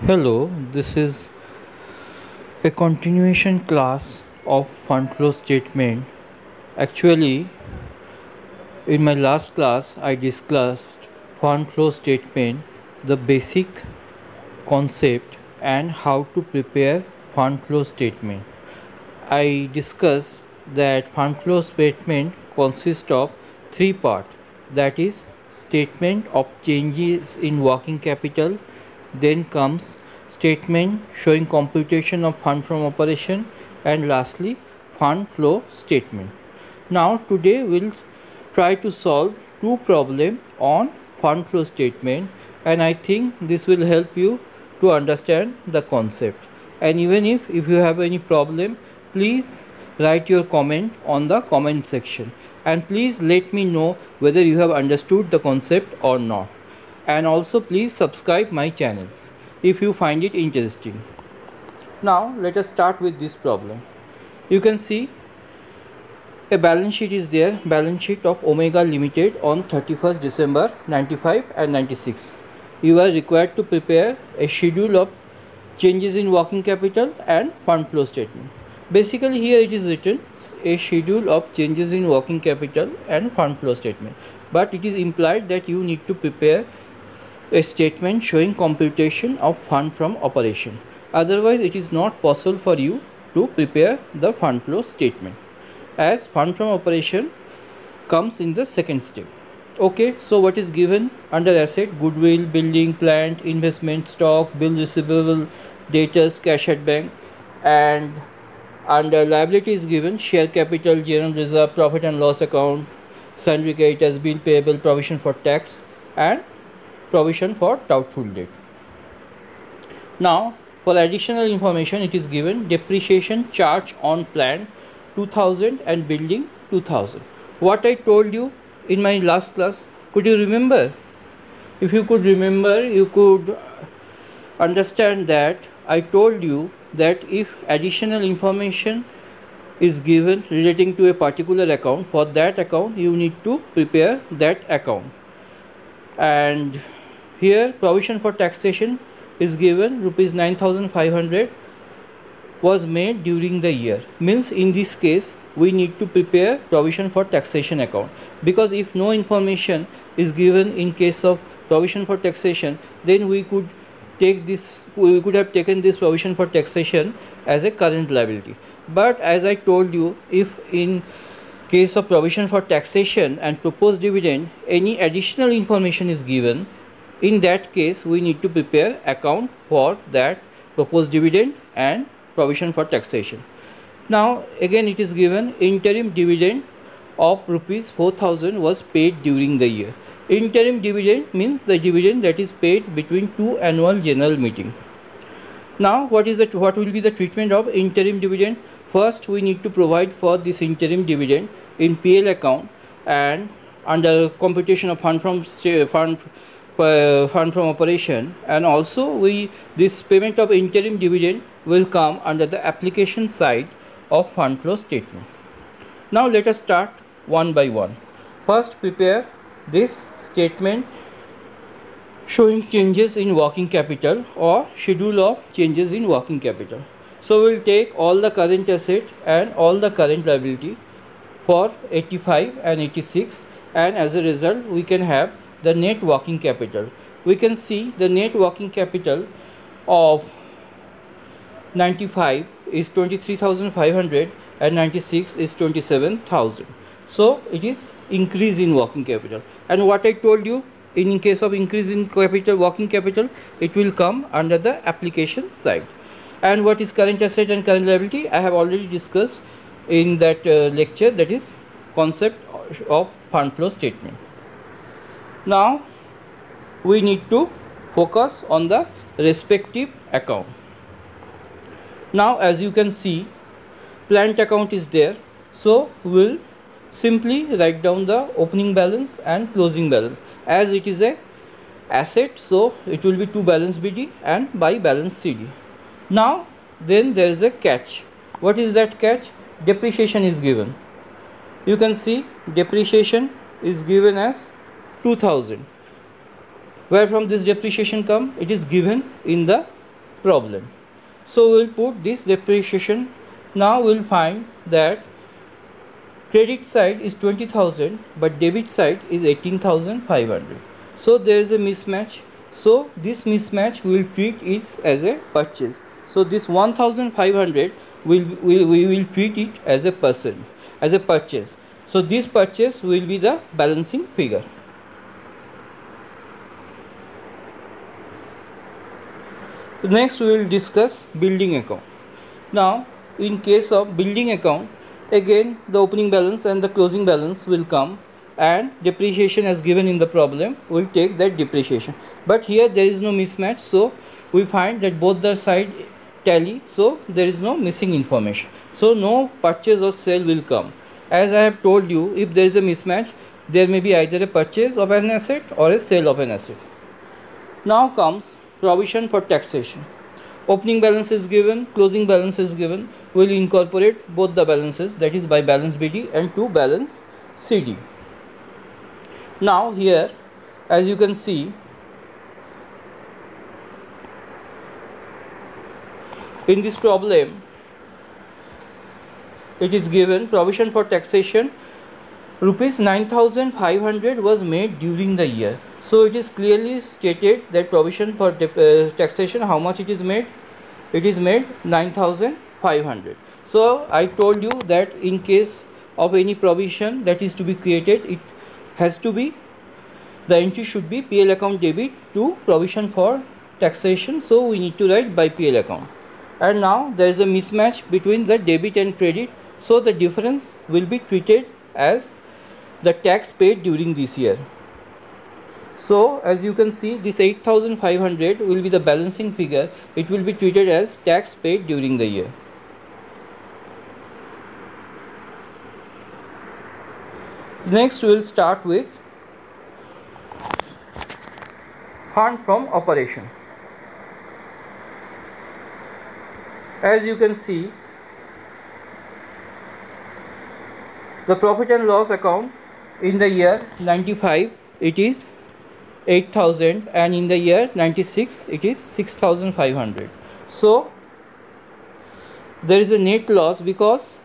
Hello, this is a continuation class of fund flow statement. Actually, in my last class, I discussed fund flow statement, the basic concept, and how to prepare fund flow statement. I discussed that fund flow statement consists of three parts, that is, statement of changes in working capital, then comes statement showing computation of fund from operation, and lastly fund flow statement. Now today we'll try to solve two problems on fund flow statement, and I think this will help you to understand the concept. And even if you have any problem, please write your comment on the comment section, and please let me know whether you have understood the concept or not. And also please subscribe my channel if you find it interesting. Now let us start with this problem. You can see a balance sheet is there, balance sheet of Omega Limited on 31st December 95 and 96. You are required to prepare a schedule of changes in working capital and fund flow statement. Basically here it is written a schedule of changes in working capital and fund flow statement, but it is implied that you need to prepare a statement showing computation of fund from operation. Otherwise it is not possible for you to prepare the fund flow statement, as fund from operation comes in the second step. Okay, so what is given under asset? Goodwill, building, plant, investment, stock, bill receivable, debtors, cash at bank. And under liability is given share capital, general reserve, profit and loss account, sundry creditors, bill payable, provision for tax, and provision for doubtful debt. Now for additional information it is given depreciation charge on plant 2000 and building 2000. What I told you in my last class, could you remember? If you could remember, you could understand that I told you that if additional information is given relating to a particular account, for that account you need to prepare that account. And here provision for taxation is given, rupees 9500 was made during the year. Means in this case we need to prepare provision for taxation account, because if no information is given in case of provision for taxation, then we could have taken this provision for taxation as a current liability. But as I told you, if in case of provision for taxation and proposed dividend any additional information is given, in that case we need to prepare account for that proposed dividend and provision for taxation. Now again it is given interim dividend of rupees 4000 was paid during the year. Interim dividend means the dividend that is paid between two annual general meeting. Now what will be the treatment of interim dividend? First we need to provide for this interim dividend in PL account and under computation of fund from operation, and also this payment of interim dividend will come under the application side of fund flow statement. Now let us start one by one. First prepare this statement showing changes in working capital or schedule of changes in working capital. So we will take all the current asset and all the current liability for 85 and 86, and as a result we can have the net working capital. We can see the net working capital of 95 is 23,500 and 96 is 27,000. So it is increase in working capital. And what I told you, in case of increase in working capital, it will come under the application side. And what is current asset and current liability, I have already discussed in that lecture, that is concept of fund flow statement. Now we need to focus on the respective account. Now as you can see, plant account is there, so we will simply write down the opening balance and closing balance. As it is a asset, so it will be to balance BD and by balance CD. Now then there is a catch. What is that catch? Depreciation is given. You can see depreciation is given as 2000. Where from this depreciation come? It is given in the problem. So we'll put this depreciation. Now we'll find that credit side is 20,000 but debit side is 18,500. So there is a mismatch. So this mismatch we will treat it as a purchase. So this 1,500 we will treat it as a purchase. So this purchase will be the balancing figure. Next we will discuss building account. Now in case of building account, again the opening balance and the closing balance will come, and depreciation as given in the problem will take that depreciation. But here there is no mismatch, so we find that both the side tally, so there is no missing information. So no purchase or sale will come. As I have told you, if there is a mismatch, there may be either a purchase of an asset or a sale of an asset. Now comes provision for taxation. Opening balance is given, closing balance is given. We will incorporate both the balances, that is by balance BD and to balance CD. Now here, as you can see, in this problem it is given provision for taxation rupees 9,500 was made during the year. So it is clearly stated that provision for taxation, how much it is made? It is made 9,500. So I told you that in case of any provision that is to be created, it has to be, the entry should be PL account debit to provision for taxation. So we need to write by PL account. And now there is a mismatch between the debit and credit. So the difference will be treated as the tax paid during this year. So as you can see, this 8,500 will be the balancing figure. It will be treated as tax paid during the year. Next we will start with fund from operation. As you can see, the profit and loss account in the year 95 it is 8,000, and in the year 96 it is 6,500. So there is a net loss because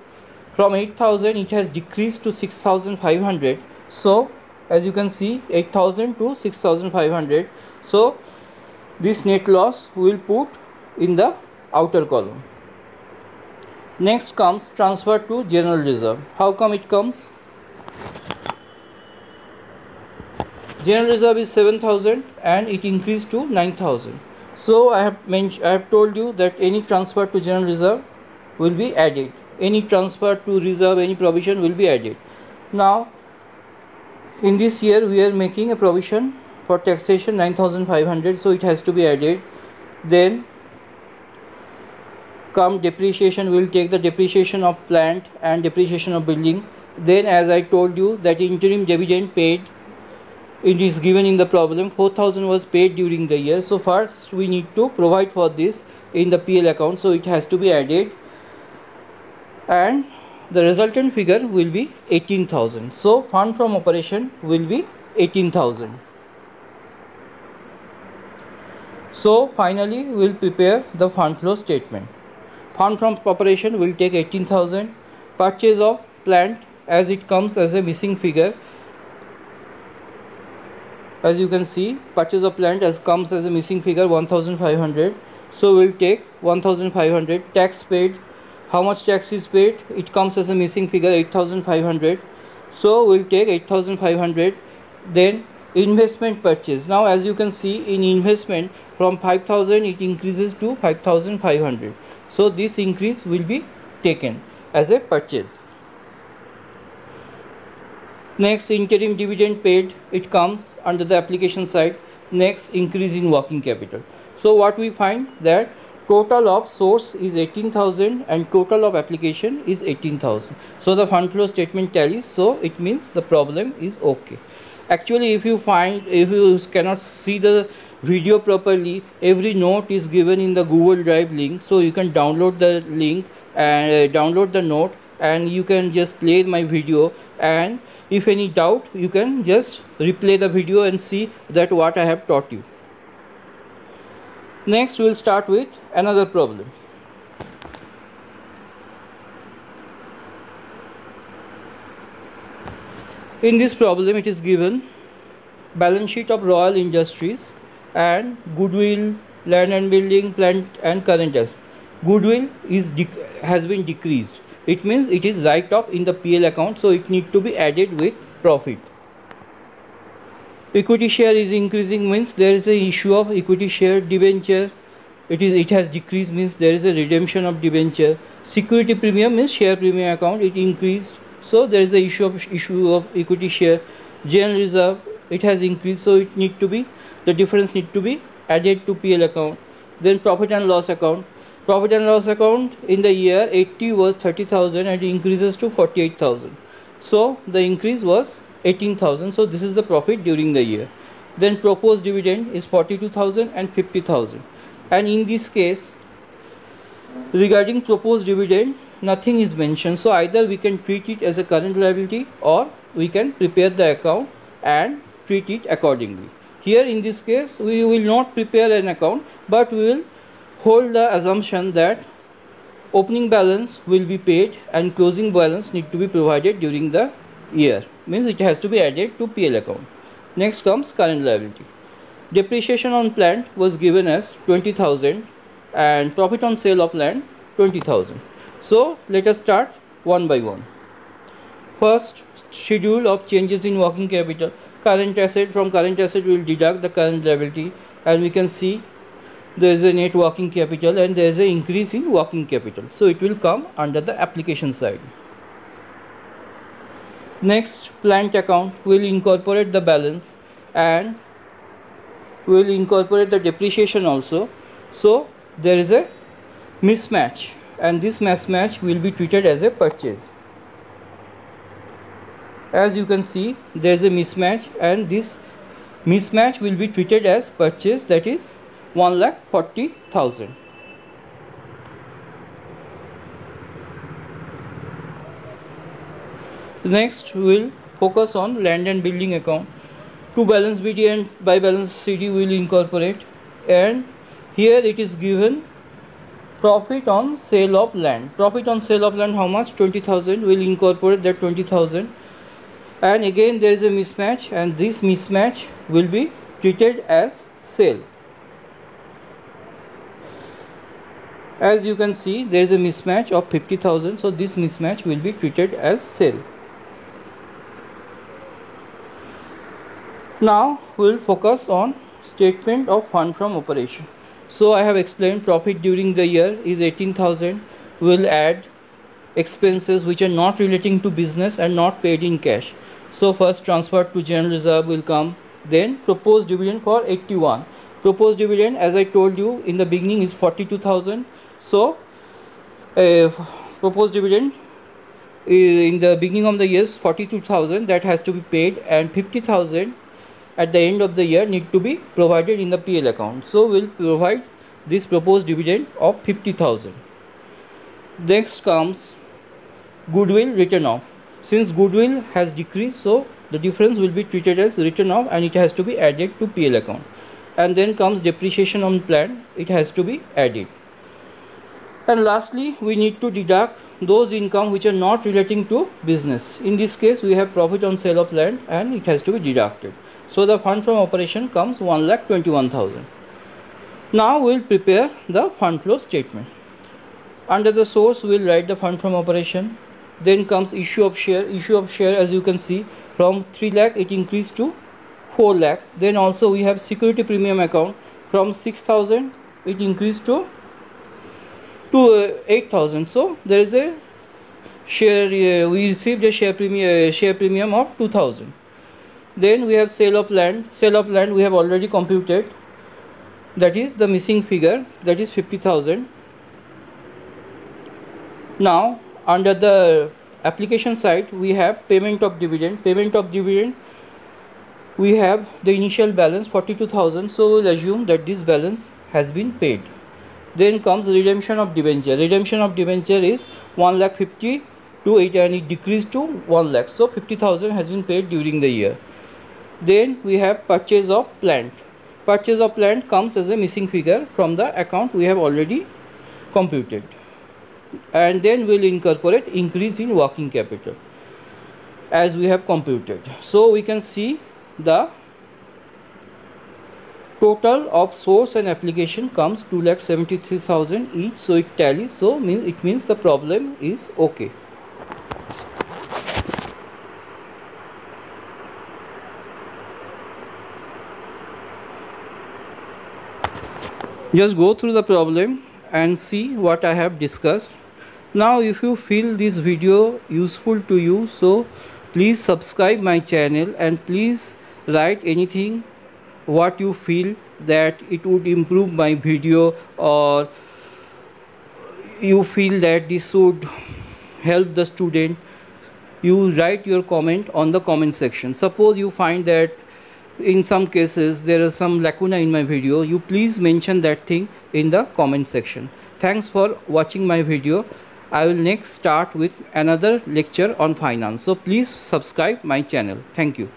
from 8,000 it has decreased to 6,500. So as you can see, 8,000 to 6,500. So this net loss we will put in the outer column. Next comes transfer to general reserve. How come it comes? General reserve is 7,000 and it increased to 9,000. So I have told you that any transfer to general reserve will be added. Any transfer to reserve, any provision will be added. Now in this year we are making a provision for taxation 9,500, so it has to be added. Then come depreciation, we will take the depreciation of plant and depreciation of building. Then as I told you that interim dividend paid, it is given in the problem, 4,000 was paid during the year. So first we need to provide for this in the PL account, so it has to be added, and the resultant figure will be 18,000. So fund from operation will be 18,000. So finally we will prepare the fund flow statement. Fund from operation will take 18,000. Purchase of plant, as it comes as a missing figure. As you can see, purchase of plant as comes as a missing figure 1,500. So we will take 1,500. Tax paid, how much tax is paid? It comes as a missing figure 8,500. So we will take 8,500. Then investment purchase. Now as you can see, in investment from 5,000 it increases to 5,500. So this increase will be taken as a purchase. Next, interim dividend paid, it comes under the application side. Next, increase in working capital. So what we find that total of source is 18,000 and total of application is 18,000. So the fund flow statement tallies, so it means the problem is okay. Actually, if you cannot see the video properly, every note is given in the Google Drive link, so you can download the link and download the note, and you can just play my video, and if any doubt you can just replay the video and see that what I have taught you. Next we'll start with another problem. In this problem it is given balance sheet of Royal Industries and goodwill, land and building, plant and current assets. Goodwill has been decreased. It means it is write off in the PL account, so it need to be added with profit. Equity share is increasing, means there is a issue of equity share. Debenture, it has decreased, means there is a redemption of debenture. Security premium means share premium account, it increased, so there is a issue of equity share. General reserve, it has increased, so it need to be, the difference need to be added to PL account. Then profit and loss account. Profit and loss account in the year 80 was 30,000 and it increases to 48,000. So the increase was 18,000. So this is the profit during the year. Then proposed dividend is 42,000 and 50,000. And in this case, regarding proposed dividend, nothing is mentioned. So either we can treat it as a current liability or we can prepare the account and treat it accordingly. Here in this case, we will not prepare an account, but we will hold the assumption that opening balance will be paid and closing balance need to be provided during the year, means it has to be added to PL account. Next comes current liability. Depreciation on plant was given as 20,000 and profit on sale of land 20,000. So let us start one by one. First, schedule of changes in working capital. Current asset, from current asset we will deduct the current liability, and we can see there is a net working capital and there is an increase in working capital, so it will come under the application side. Next, plant account will incorporate the balance and will incorporate the depreciation also, so there is a mismatch and this mismatch will be treated as a purchase. As you can see, there is a mismatch and this mismatch will be treated as purchase, that is 1,40,000. Next we will focus on land and building account. To balance BD and by balance CD will incorporate, and here it is given profit on sale of land. Profit on sale of land, how much? 20,000. will incorporate that 20,000, and again there is a mismatch and this mismatch will be treated as sale. As you can see, there is a mismatch of 50,000, so this mismatch will be treated as sale. Now we will focus on statement of fund from operation. So I have explained profit during the year is 18,000. We will add expenses which are not relating to business and not paid in cash. So first transfer to general reserve will come. Then proposed dividend for 81. Proposed dividend, as I told you in the beginning, is 42,000. So proposed dividend in the beginning of the year is 42,000, that has to be paid, and 50,000 at the end of the year need to be provided in the PL account. So we will provide this proposed dividend of 50,000. Next comes goodwill written off. Since goodwill has decreased, so the difference will be treated as written off and it has to be added to PL account. And then comes depreciation on plant, it has to be added. And lastly, we need to deduct those income which are not relating to business. In this case, we have profit on sale of land and it has to be deducted. So the fund from operation comes 1,21,000. Now we will prepare the fund flow statement. Under the source, we will write the fund from operation. Then comes issue of share. Issue of share, as you can see, from 3 lakh it increased to 4 lakh. Then also we have security premium account, from 6,000 it increased to 8,000. So there is a share, we received a share premium of 2,000. Then we have sale of land. Sale of land we have already computed, that is the missing figure, that is 50,000. Now under the application side we have payment of dividend. Payment of dividend, we have the initial balance 42,000, so we will assume that this balance has been paid. Then comes redemption of debenture. Redemption of debenture is 1,50,000 to 8 and it decreased to 1 lakh. So 50,000 has been paid during the year. Then we have purchase of plant. purchase of land comes as a missing figure from the account we have already computed, and then we'll incorporate increase in working capital as we have computed. So we can see the total of source and application comes 2,73,000 each, so it tallies, so it means the problem is okay. Just go through the problem and see what I have discussed. Now if you feel this video useful to you, so please subscribe my channel and please write anything what you feel that it would improve my video, or you feel that this would help the student. You write your comment on the comment section. Suppose you find that in some cases there is some lacuna in my video, you please mention that thing in the comment section. Thanks for watching my video. I will next start with another lecture on finance, so please subscribe my channel. Thank you.